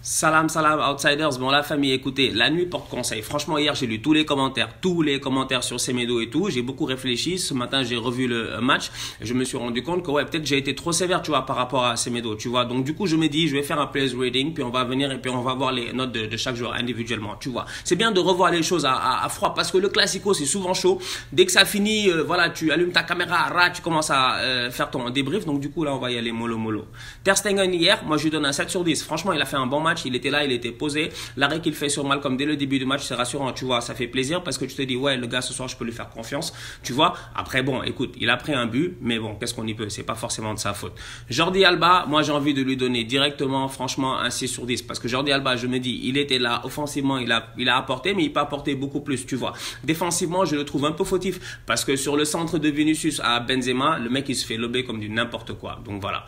Salam, salam, outsiders. Bon, la famille, écoutez, la nuit porte conseil. Franchement, hier, j'ai lu tous les commentaires sur Semedo et tout. J'ai beaucoup réfléchi. Ce matin, j'ai revu le match. Et je me suis rendu compte que, ouais, peut-être j'ai été trop sévère, tu vois, par rapport à Semedo, tu vois. Donc, du coup, je me dis, je vais faire un players rating, puis on va venir et puis on va voir les notes de chaque joueur individuellement, tu vois. C'est bien de revoir les choses à froid parce que le classico, c'est souvent chaud. Dès que ça finit, voilà, tu allumes ta caméra, tu commences à faire ton débrief. Donc, du coup, là, on va y aller mollo. Ter Stegen, hier, moi, je lui donne un 7 sur 10. Franchement, il a fait un bon match. Il était là, il était posé. L'arrêt qu'il fait sur Malcolm dès le début du match, c'est rassurant, tu vois. Ça fait plaisir parce que tu te dis, ouais, le gars, ce soir, je peux lui faire confiance, tu vois. Après, bon, écoute, il a pris un but, mais bon, qu'est-ce qu'on y peut? C'est pas forcément de sa faute. Jordi Alba, moi, j'ai envie de lui donner directement, franchement, un 6 sur 10 parce que Jordi Alba, je me dis, il était là, offensivement, il a apporté, mais il peut apporter beaucoup plus, tu vois. Défensivement, je le trouve un peu fautif parce que sur le centre de Vinicius à Benzema, le mec, il se fait lober comme du n'importe quoi. Donc voilà.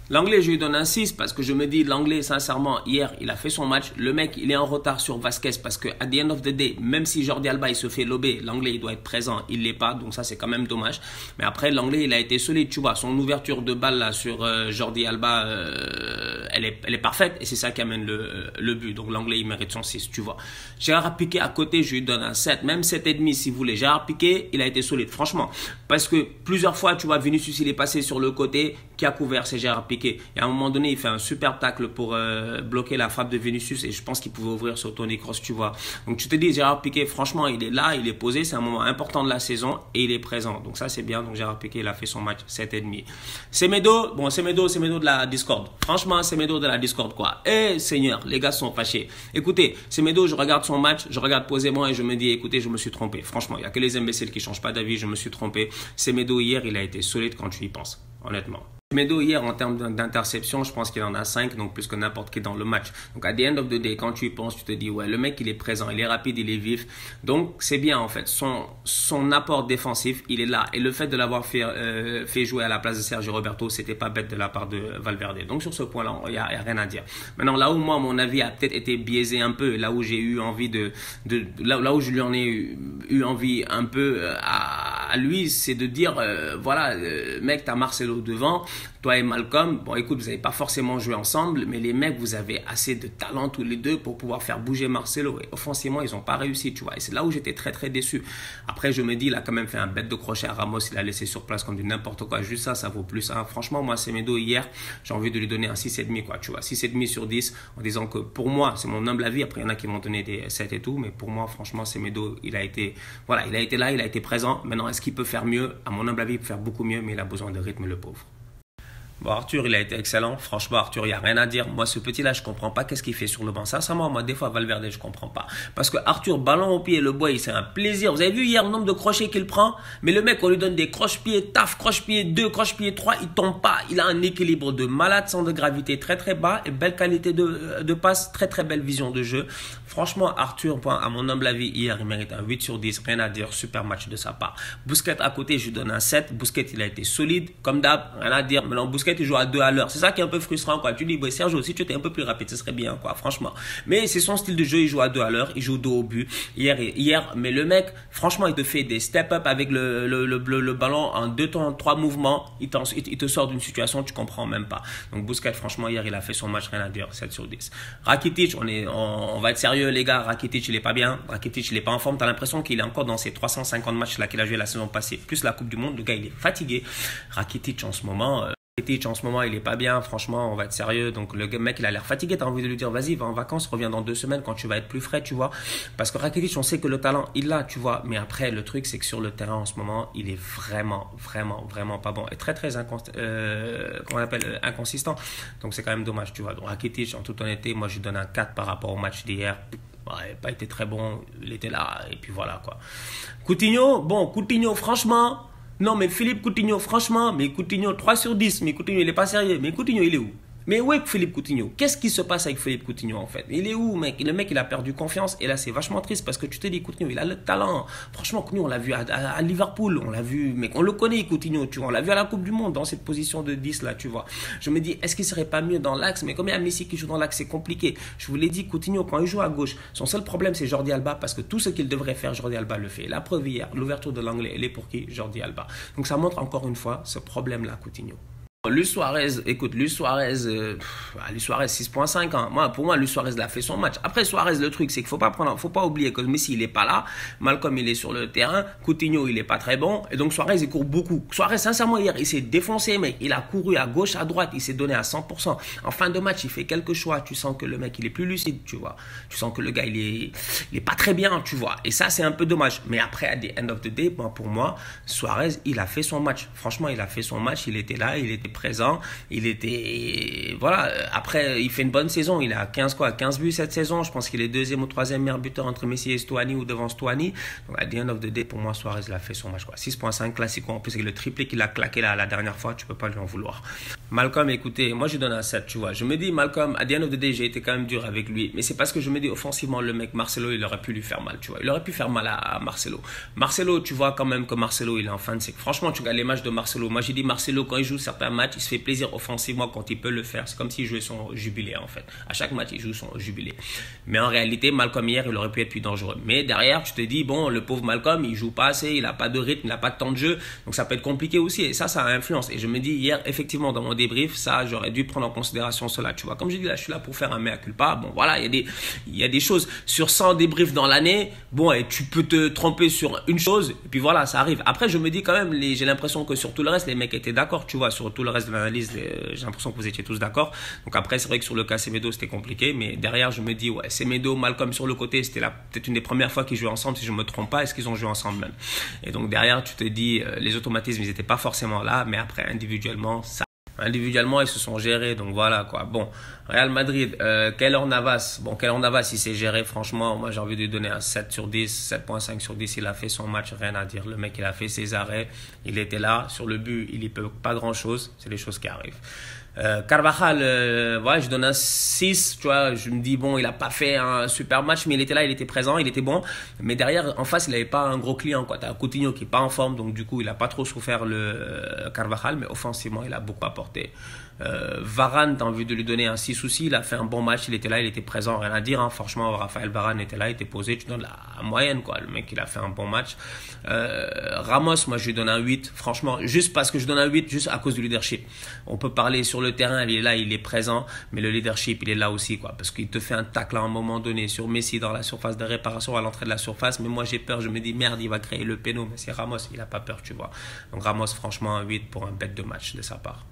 L'anglais, je lui donne un 6 parce que je me dis, l'anglais, sincèrement, hier, il a fait son match. Le mec, il est en retard sur Vasquez parce que, at the end of the day, même si Jordi Alba, il se fait lober, l'anglais, il doit être présent, il l'est pas. Donc ça, c'est quand même dommage. Mais après, l'anglais, il a été solide, tu vois. Son ouverture de balle, là, sur Jordi Alba, elle est parfaite et c'est ça qui amène le but. Donc l'anglais, il mérite son 6, tu vois. Gérard Piqué, à côté, je lui donne un 7, même 7,5 si vous voulez. Gérard Piqué, il a été solide, franchement. Parce que plusieurs fois, tu vois, Vinicius, il est passé sur le côté, qui a couvert, c'est Gérard Piqué. Et à un moment donné, il fait un super tacle pour bloquer la frappe de Vinicius et je pense qu'il pouvait ouvrir sur Toni Kroos, tu vois. Donc tu te dis, Gérard Piqué, franchement, il est là, il est posé, c'est un moment important de la saison et il est présent. Donc ça, c'est bien. Donc Gérard Piqué, il a fait son match 7,5. Semedo, bon, Semedo de la Discord. Franchement, Semedo de la Discord, quoi. Eh, Seigneur, les gars sont fâchés. Écoutez, Semedo, je regarde son match, je regarde posément et je me dis, écoutez, je me suis trompé. Franchement, il n'y a que les imbéciles qui ne changent pas d'avis, je me suis trompé. Semedo, hier, il a été solide quand tu y penses, honnêtement. Semedo hier en termes d'interception, je pense qu'il en a 5, donc plus que n'importe qui dans le match. Donc à the end of the day, quand tu y penses, tu te dis ouais, le mec il est présent, il est rapide, il est vif. Donc c'est bien en fait. Son apport défensif, il est là. Et le fait de l'avoir fait jouer à la place de Sergio Roberto, c'était pas bête de la part de Valverde. Donc sur ce point-là, il y a rien à dire. Maintenant là où moi mon avis a peut-être été biaisé un peu, là où j'ai eu envie là où je lui en ai eu envie un peu à lui, c'est de dire voilà, mec, t'as Marcelo devant. Toi et Malcolm, bon écoute, vous n'avez pas forcément joué ensemble, mais les mecs, vous avez assez de talent tous les deux pour pouvoir faire bouger Marcelo. Et offensivement, ils n'ont pas réussi, tu vois. Et c'est là où j'étais très déçu. Après, je me dis, il a quand même fait un bête de crochet à Ramos, il a laissé sur place comme du n'importe quoi. Juste ça, ça vaut plus. Hein. Franchement, moi, Semedo, hier, j'ai envie de lui donner un 6,5, quoi, tu vois. 6,5 sur 10, en disant que pour moi, c'est mon humble avis. Après, il y en a qui vont donner des 7 et tout, mais pour moi, franchement, Semedo, il a été là, il a été présent. Maintenant, est-ce qu'il peut faire mieux? À mon humble avis, il peut faire beaucoup mieux, mais il a besoin de rythme, le pauvre. Bon, Arthur, il a été excellent. Franchement, Arthur, il n'y a rien à dire. Moi, ce petit-là, je ne comprends pas qu'est-ce qu'il fait sur le banc. Sincèrement, moi, des fois, Valverde, je ne comprends pas. Parce que Arthur, ballon au pied, le boy, c'est un plaisir. Vous avez vu hier le nombre de crochets qu'il prend? Mais le mec, on lui donne des croche-pieds, taf, croche-pied 2, croche-pied 3, il ne tombe pas. Il a un équilibre de malade, centre de gravité très bas et belle qualité de passe, très belle vision de jeu. Franchement, Arthur, à mon humble avis, hier, il mérite un 8 sur 10. Rien à dire, super match de sa part. Busquets à côté, je lui donne un 7. Busquets, il a été solide. Comme d'hab, rien à dire. Maintenant, Busquets, il joue à 2 à l'heure. C'est ça qui est un peu frustrant, quoi. Tu dis, bah, Sergio, si tu étais un peu plus rapide, ce serait bien, quoi, franchement. Mais c'est son style de jeu, il joue à 2 à l'heure, il joue dos au but. Hier, mais le mec, franchement, il te fait des step-up avec le ballon en 2 temps, 3 mouvements. Il te sort d'une situation, tu comprends même pas. Donc, Busquets, franchement, hier, il a fait son match, rien à dire, 7 sur 10. Rakitic, on va être sérieux, les gars. Rakitic, il est pas bien. Rakitic, il est pas en forme. T'as l'impression qu'il est encore dans ses 350 matchs là qu'il a joué la saison passée, plus la Coupe du Monde. Le gars, il est fatigué. Rakitic, en ce moment, il est pas bien, franchement, on va être sérieux. Donc le mec, il a l'air fatigué, t'as envie de lui dire vas-y, va en vacances, reviens dans 2 semaines quand tu vas être plus frais, tu vois. Parce que Rakitic, on sait que le talent, il l'a, tu vois. Mais après, le truc, c'est que sur le terrain en ce moment, il est vraiment pas bon. Et très inconsistant. Donc c'est quand même dommage, tu vois. Donc Rakitic, en toute honnêteté, moi je lui donne un 4 par rapport au match d'hier. Il n'a pas été très bon, il était là, et puis voilà, quoi. Coutinho, franchement... Non, mais Philippe Coutinho, franchement, mais Coutinho, 3 sur 10, mais Coutinho, il n'est pas sérieux. Mais Coutinho, il est où? Mais où est Philippe Coutinho? Qu'est-ce qui se passe avec Philippe Coutinho en fait? Il est où, mec? Le mec, il a perdu confiance. Et là, c'est vachement triste parce que tu te dis, Coutinho, il a le talent. Franchement, Coutinho, on l'a vu à Liverpool. On l'a vu, mec, on le connaît, Coutinho, tu vois. On l'a vu à la Coupe du Monde dans cette position de 10 là, tu vois. Je me dis, est-ce qu'il serait pas mieux dans l'axe? Mais comme il y a Messi qui joue dans l'axe, c'est compliqué. Je vous l'ai dit, Coutinho, quand il joue à gauche, son seul problème, c'est Jordi Alba parce que tout ce qu'il devrait faire, Jordi Alba le fait. La preuve hier, l'ouverture de l'anglais, elle est pour qui? Jordi Alba. Donc ça montre encore une fois ce problème-là, Coutinho. Luis Suarez, écoute, Luis Suarez, Luis Suarez 6.5. Hein. Pour moi, Luis Suarez a fait son match. Après, Suarez, le truc, c'est qu'il faut pas oublier que Messi, il est pas là. Malcolm, il est sur le terrain. Coutinho, il est pas très bon. Et donc, Suarez, il court beaucoup. Suarez, sincèrement, hier, il s'est défoncé, mec. Il a couru à gauche, à droite. Il s'est donné à 100%. En fin de match, il fait quelques choix. Tu sens que le mec, il est plus lucide, tu vois. Tu sens que le gars, il est pas très bien, tu vois. Et ça, c'est un peu dommage. Mais après, at the end of the day, pour moi, Suarez, il a fait son match. Franchement, il a fait son match. Il était là, il était présent, il était voilà. Après il fait une bonne saison, il a 15 buts cette saison, je pense qu'il est deuxième ou troisième meilleur buteur entre Messi et Stuani ou devant Stuani. Donc à the end of the day, pour moi Suarez l'a fait son match quoi. 6.5 classico, en plus avec le triplé qu'il a claqué là la dernière fois, tu peux pas lui en vouloir. Malcolm, écoutez, moi je donne un 7, tu vois. Je me dis Malcolm, à the end of the day, j'ai été quand même dur avec lui, mais c'est parce que je me dis offensivement le mec Marcelo, il aurait pu lui faire mal, tu vois. Il aurait pu faire mal à Marcelo. Marcelo, tu vois quand même que Marcelo, il est en fin de cycle. Franchement, tu regardes les matchs de Marcelo. Moi j'ai dit Marcelo quand il joue certains matchs, il se fait plaisir offensivement quand il peut le faire. C'est comme s'il jouait son jubilé en fait. À chaque match, il joue son jubilé. Mais en réalité, Malcolm hier, il aurait pu être plus dangereux. Mais derrière, tu te dis, bon, le pauvre Malcolm, il joue pas assez, il n'a pas de rythme, il n'a pas de temps de jeu. Donc ça peut être compliqué aussi. Et ça influence. Et je me dis, hier, effectivement, dans mon débrief, ça, j'aurais dû prendre en considération cela. Tu vois, comme je dis là, je suis là pour faire un mea culpa. Bon, voilà, il y a des choses. Sur 100 débriefs dans l'année, bon, et tu peux te tromper sur une chose. Et puis voilà, ça arrive. Après, je me dis quand même, j'ai l'impression que sur tout le reste, les mecs étaient d'accord. Tu vois, sur tout le reste de l'analyse, j'ai l'impression que vous étiez tous d'accord. Donc après, c'est vrai que sur le cas Semedo, c'était compliqué. Mais derrière, je me dis, ouais, Semedo, Malcolm sur le côté, c'était peut-être une des premières fois qu'ils jouaient ensemble, si je ne me trompe pas. Est-ce qu'ils ont joué ensemble même? Et donc derrière, tu te dis, les automatismes, ils n'étaient pas forcément là. Mais après, individuellement, ils se sont gérés, donc voilà quoi. Bon, Real Madrid, Keylor Navas. Bon, Keylor Navas, il s'est géré, franchement. Moi, j'ai envie de lui donner un 7 sur 10, 7.5 sur 10. Il a fait son match, rien à dire. Le mec, il a fait ses arrêts. Il était là. Sur le but, il n'y peut pas grand chose. C'est les choses qui arrivent. Carvajal, voilà, je donne un 6, tu vois, je me dis, bon, il n'a pas fait un super match, mais il était là, il était présent, il était bon. Mais derrière, en face, il n'avait pas un gros client, quoi. Tu as Coutinho qui n'est pas en forme, donc du coup, il n'a pas trop souffert le Carvajal, mais offensivement, il a beaucoup apporté. Varane, tu as envie de lui donner un 6 aussi, il a fait un bon match, il était là, il était présent, rien à dire, hein. Franchement, Raphaël Varane était là, il était posé, tu donnes la moyenne, quoi. Le mec, il a fait un bon match. Ramos, moi, je lui donne un 8, franchement, juste parce que je donne un 8, juste à cause du leadership. On peut parler sur le terrain, il est là, il est présent, mais le leadership, il est là aussi, quoi, parce qu'il te fait un tacle à un moment donné sur Messi dans la surface de réparation à l'entrée de la surface, mais moi, j'ai peur, je me dis, merde, il va créer le péno, mais c'est Ramos, il n'a pas peur, tu vois. Donc Ramos, franchement, un 8 pour un bête de match de sa part.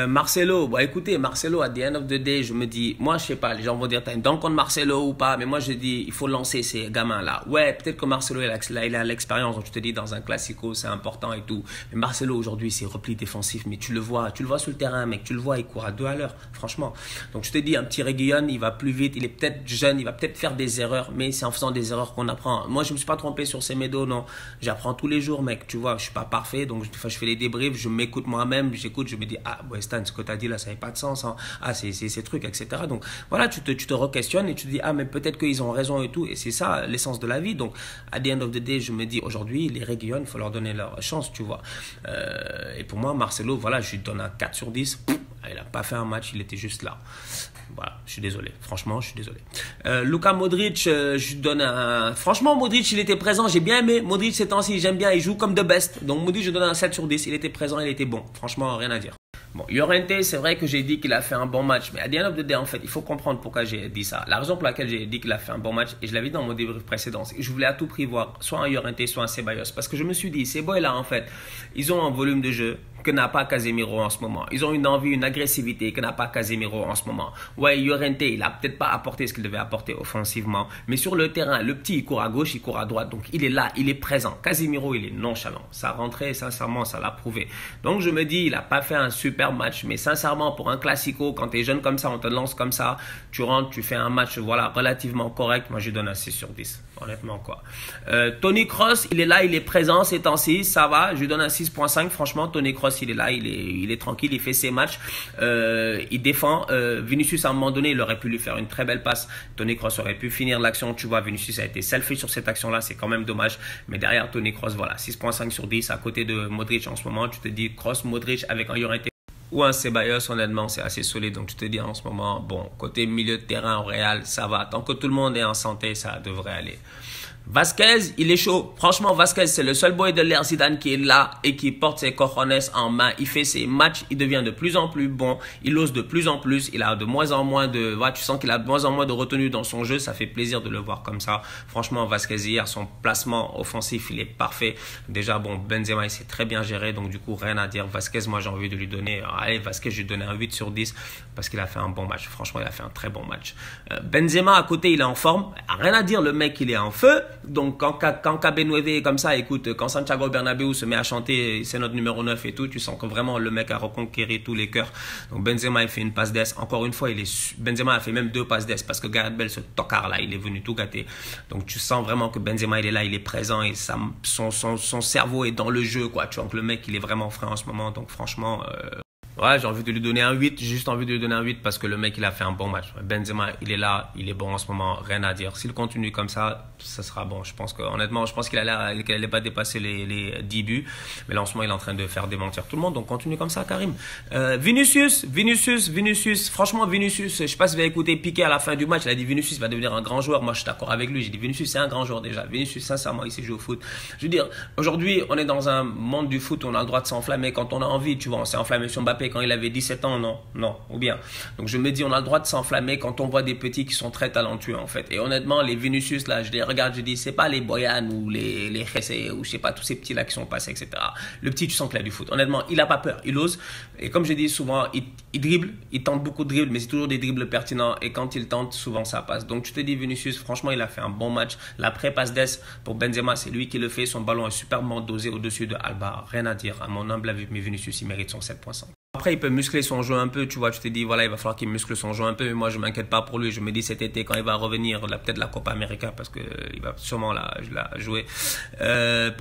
Marcelo, bon écoutez, Marcelo, at the end of the day, je me dis, moi je sais pas, les gens vont dire, t'as une dent contre Marcelo ou pas, mais moi je dis, il faut lancer ces gamins-là. Ouais, peut-être que Marcelo, il a l'expérience, donc je te dis, dans un classico, c'est important et tout. Mais Marcelo, aujourd'hui, c'est repli défensif, mais tu le vois sur le terrain, mec, tu le vois, il court à 2 à l'heure, franchement. Donc je te dis, un petit Reguilón, il va plus vite, il est peut-être jeune, il va peut-être faire des erreurs, mais c'est en faisant des erreurs qu'on apprend. Moi, je me suis pas trompé sur Semedo, non. J'apprends tous les jours, mec, tu vois, je suis pas parfait, donc je fais les débriefs, je m'écoute moi-même, j'écoute, je me dis, ah, Stan, ce que tu as dit là, ça n'avait pas de sens, hein. Ah, c'est ces trucs, etc. Donc voilà, tu te re-questionnes et tu te dis, ah, mais peut-être qu'ils ont raison et tout, et c'est ça l'essence de la vie. Donc, at the end of the day, je me dis, aujourd'hui, les Reguilón, il faut leur donner leur chance, tu vois. Et pour moi, Marcelo, voilà, je lui donne un 4 sur 10. Il n'a pas fait un match, il était juste là. Voilà, je suis désolé. Franchement, je suis désolé. Luka Modric, je donne un... Franchement, Modric, il était présent. J'ai bien aimé. Modric, ces temps-ci, j'aime bien. Il joue comme the best. Donc, Modric, je donne un 7 sur 10. Il était présent, il était bon. Franchement, rien à dire. Bon, Llorente, c'est vrai que j'ai dit qu'il a fait un bon match, mais à the end of the day, en fait, il faut comprendre pourquoi j'ai dit ça. La raison pour laquelle j'ai dit qu'il a fait un bon match, et je l'avais dit dans mon débrief précédent, c'est que je voulais à tout prix voir soit un Llorente, soit un Ceballos, parce que je me suis dit, ces boys-là, en fait, ils ont un volume de jeu que n'a pas Casemiro en ce moment. Ils ont une envie, une agressivité que n'a pas Casemiro en ce moment. Ouais, Llorente, il a peut-être pas apporté ce qu'il devait apporter offensivement, mais sur le terrain, le petit, il court à gauche, il court à droite, donc il est là, il est présent. Casemiro, il est nonchalant. Ça rentrait, sincèrement, ça l'a prouvé. Donc je me dis, il a pas fait un super match, mais sincèrement, pour un classico, quand tu es jeune comme ça, on te lance comme ça, tu rentres, tu fais un match, voilà, relativement correct. Moi, je donne un 6 sur 10, honnêtement, quoi. Tony Kroos, il est là, il est présent ces temps-ci, ça va, je lui donne un 6.5. Franchement, Tony Kroos, il est là, il est tranquille, il fait ses matchs, il défend. Vinicius, à un moment donné, il aurait pu lui faire une très belle passe. Tony Kroos aurait pu finir l'action, tu vois. Vinicius a été selfish sur cette action-là, c'est quand même dommage. Mais derrière Tony Kroos, voilà, 6.5 sur 10 à côté de Modric en ce moment. Tu te dis Kroos, Modric avec un Llorente ou un Ceballos, honnêtement, c'est assez solide. Donc tu te dis en ce moment, bon, côté milieu de terrain au Real, ça va. Tant que tout le monde est en santé, ça devrait aller. Vasquez, il est chaud. Franchement, Vasquez, c'est le seul boy de l'ère Zidane qui est là et qui porte ses cojones en main. Il fait ses matchs, il devient de plus en plus bon. Il ose de plus en plus. Il a de moins en moins de... Ouais, tu sens qu'il a de moins en moins de retenue dans son jeu. Ça fait plaisir de le voir comme ça. Franchement, Vasquez, hier, son placement offensif, il est parfait. Déjà, bon, Benzema, il s'est très bien géré. Donc, du coup, rien à dire. Vasquez, moi, j'ai envie de lui donner... Allez, Vasquez, je lui donne un 8 sur 10 parce qu'il a fait un bon match. Franchement, il a fait un très bon match. Benzema, à côté, il est en forme. Rien à dire, le mec, il est en feu. Donc, quand KB9 est comme ça, écoute, quand Santiago Bernabéu se met à chanter, c'est notre numéro 9 et tout, tu sens que vraiment le mec a reconquéri tous les cœurs. Donc, Benzema, il fait une passe d'ess. Encore une fois, Benzema a fait même 2 passes d'ess parce que Gareth Bale, ce tocard là, il est venu tout gâter. Donc, tu sens vraiment que Benzema, il est là, il est présent et son cerveau est dans le jeu, quoi. Tu vois que le mec, il est vraiment frais en ce moment. Donc, franchement... Ouais, j'ai envie de lui donner un 8, j'ai juste envie de lui donner un 8 parce que le mec, il a fait un bon match. Benzema, il est là, il est bon en ce moment, rien à dire. S'il continue comme ça sera bon. Je pense que, honnêtement, qu'il allait pas dépasser les 10 buts. Mais là, en ce moment, il est en train de faire démentir tout le monde. Donc, continue comme ça, Karim. Vinicius. Franchement, Vinicius, je sais pas si vous avez écouté Piqué à la fin du match. Il a dit Vinicius va devenir un grand joueur. Moi, je suis d'accord avec lui. J'ai dit Vinicius, c'est un grand joueur déjà. Vinicius, sincèrement, il sait jouer au foot. Je veux dire, aujourd'hui, on est dans un monde du foot où on a le droit de s'enflammer quand on a envie. Tu vois, on s'est enflammé sur Mbappé quand il avait 17 ans, non, ou bien. Donc je me dis, on a le droit de s'enflammer quand on voit des petits qui sont très talentueux en fait. Et honnêtement, les Vinicius là, je les regarde, je dis, c'est pas les Boyan ou les Jesse ou je sais pas, tous ces petits là qui sont passés, etc. Le petit, tu sens qu'il a du foot. Honnêtement, il a pas peur, il ose. Et comme je dis souvent, il dribble, il tente beaucoup de dribbles, mais c'est toujours des dribbles pertinents. Et quand il tente, souvent ça passe. Donc tu te dis, Vinicius, franchement, il a fait un bon match. La pré-passe d'ess pour Benzema, c'est lui qui le fait. Son ballon est superbement dosé au-dessus de Alba. Rien à dire. À mon humble avis, mais Vinicius, il mérite son 7.5. Après, il peut muscler son jeu un peu, tu vois, tu te dis, voilà, il va falloir qu'il muscle son jeu un peu, mais moi, je m'inquiète pas pour lui. Je me dis cet été, quand il va revenir, peut-être la Copa América, parce qu'il va sûrement la jouer.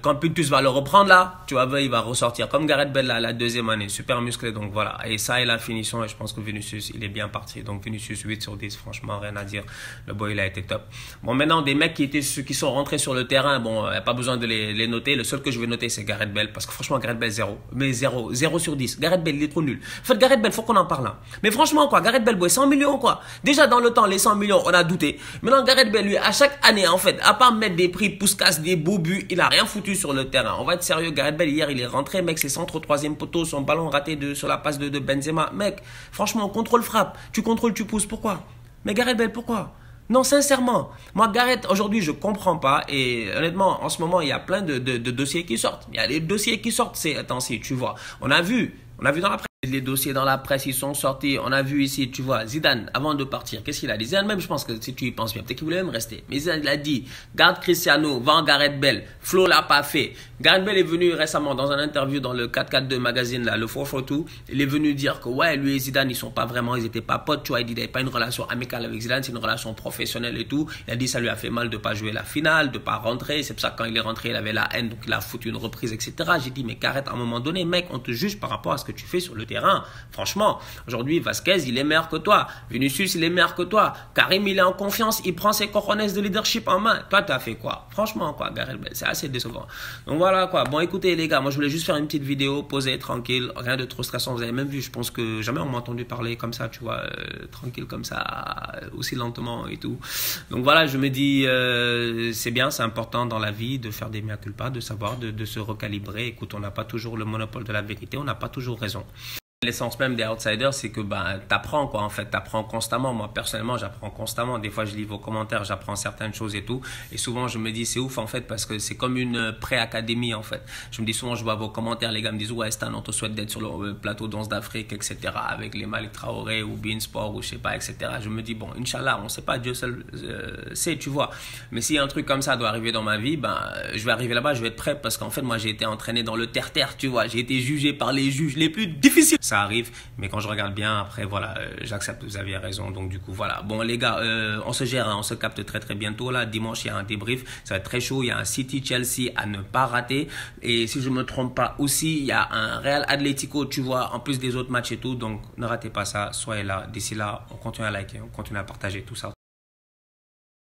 Quand Pintus va le reprendre là, tu vois, il va ressortir comme Gareth Bale la deuxième année, super musclé, donc voilà. Et ça, et la finition, et je pense que Vinicius, il est bien parti. Donc Vinicius, 8 sur 10, franchement, rien à dire. Le boy, il a été top. Bon, maintenant, des mecs qui sont rentrés sur le terrain, bon, pas besoin de les noter. Le seul que je vais noter, c'est Gareth Bale, parce que franchement, Gareth Bale, 0. Mais 0 sur 10. Gareth Bale, il est trop nul. En fait, Gareth Bale, faut qu'on en parle là. Mais franchement, quoi, Gareth Bale, boy, 100 millions, quoi. Déjà, dans le temps, les 100 millions, on a douté. Maintenant, Gareth Bale, lui, à chaque année, en fait, à part mettre des prix, pousse-casse, des beaux buts, il a rien foutu sur le terrain. On va être sérieux, Gareth Bale, hier, il est rentré, mec, ses centres au 3e poteau, son ballon raté sur la passe de Benzema. Mec, franchement, contrôle-frappe. Tu contrôles, tu pousses. Pourquoi? Mais Gareth Bale, pourquoi? Non, sincèrement, moi, Gareth, aujourd'hui, je comprends pas. Et honnêtement, en ce moment, il y a plein de dossiers qui sortent. Il y a des dossiers qui sortent ces temps-ci, tu vois. On a vu dans la presse. Les dossiers dans la presse, ils sont sortis. On a vu ici, tu vois, Zidane, avant de partir, qu'est-ce qu'il a dit? Zidane même, je pense que si tu y penses bien, peut-être qu'il voulait même rester. Mais Zidane, il a dit, garde Cristiano, vends Gareth Bale. Flo l'a pas fait. Gareth Bale est venu récemment dans un interview dans le 442 magazine, là, le 442. Il est venu dire que, ouais, lui et Zidane, ils étaient pas potes, tu vois. Il dit, il n'avait pas une relation amicale avec Zidane, c'est une relation professionnelle et tout. Il a dit, ça lui a fait mal de pas jouer la finale, de pas rentrer. C'est pour ça que quand il est rentré, il avait la haine, donc il a foutu une reprise, etc. J'ai dit, mais Gareth, à un moment donné, mec, on te juge par rapport à ce que tu fais sur le terrain. Franchement, aujourd'hui, Vasquez, il est meilleur que toi. Vinicius, il est meilleur que toi. Karim, il est en confiance. Il prend ses cojones de leadership en main. Toi, t'as fait quoi? Franchement, quoi, Gareth Bale, c'est assez décevant. Donc voilà, quoi. Bon, écoutez, les gars, moi, je voulais juste faire une petite vidéo, posée, tranquille, rien de trop stressant. Vous avez même vu, je pense que jamais on m'a entendu parler comme ça, tu vois, tranquille comme ça, aussi lentement et tout. Donc voilà, je me dis, c'est bien, c'est important dans la vie de faire des mea culpa, de savoir, de se recalibrer. Écoute, on n'a pas toujours le monopole de la vérité, on n'a pas toujours raison. L'essence même des outsiders, c'est que t'apprends quoi en fait, t'apprends constamment. Moi personnellement, j'apprends constamment. Des fois, je lis vos commentaires, j'apprends certaines choses et tout. Et souvent, je me dis c'est ouf en fait parce que c'est comme une pré-académie en fait. Je me dis souvent, je vois vos commentaires, les gars me disent ouais Stan, on te souhaite d'être sur le plateau d'Once d'Afrique, etc. avec les Malik Traoré ou Beansport ou je sais pas, etc. Je me dis bon, Inch'Allah, on sait pas, Dieu seul sait, tu vois. Mais si un truc comme ça doit arriver dans ma vie, je vais arriver là-bas, je vais être prêt parce qu'en fait, moi, j'ai été entraîné dans le terre-terre, tu vois. J'ai été jugé par les juges les plus difficiles. Ça arrive, mais quand je regarde bien, après, voilà, j'accepte, vous aviez raison. Donc, du coup, voilà. Bon, les gars, on se gère, hein, on se capte très, très bientôt. Là, dimanche, il y a un débrief. Ça va être très chaud. Il y a un City-Chelsea à ne pas rater. Et si je ne me trompe pas aussi, il y a un Real Atlético, tu vois, en plus des autres matchs et tout. Donc, ne ratez pas ça. Soyez là. D'ici là, on continue à liker, on continue à partager tout ça.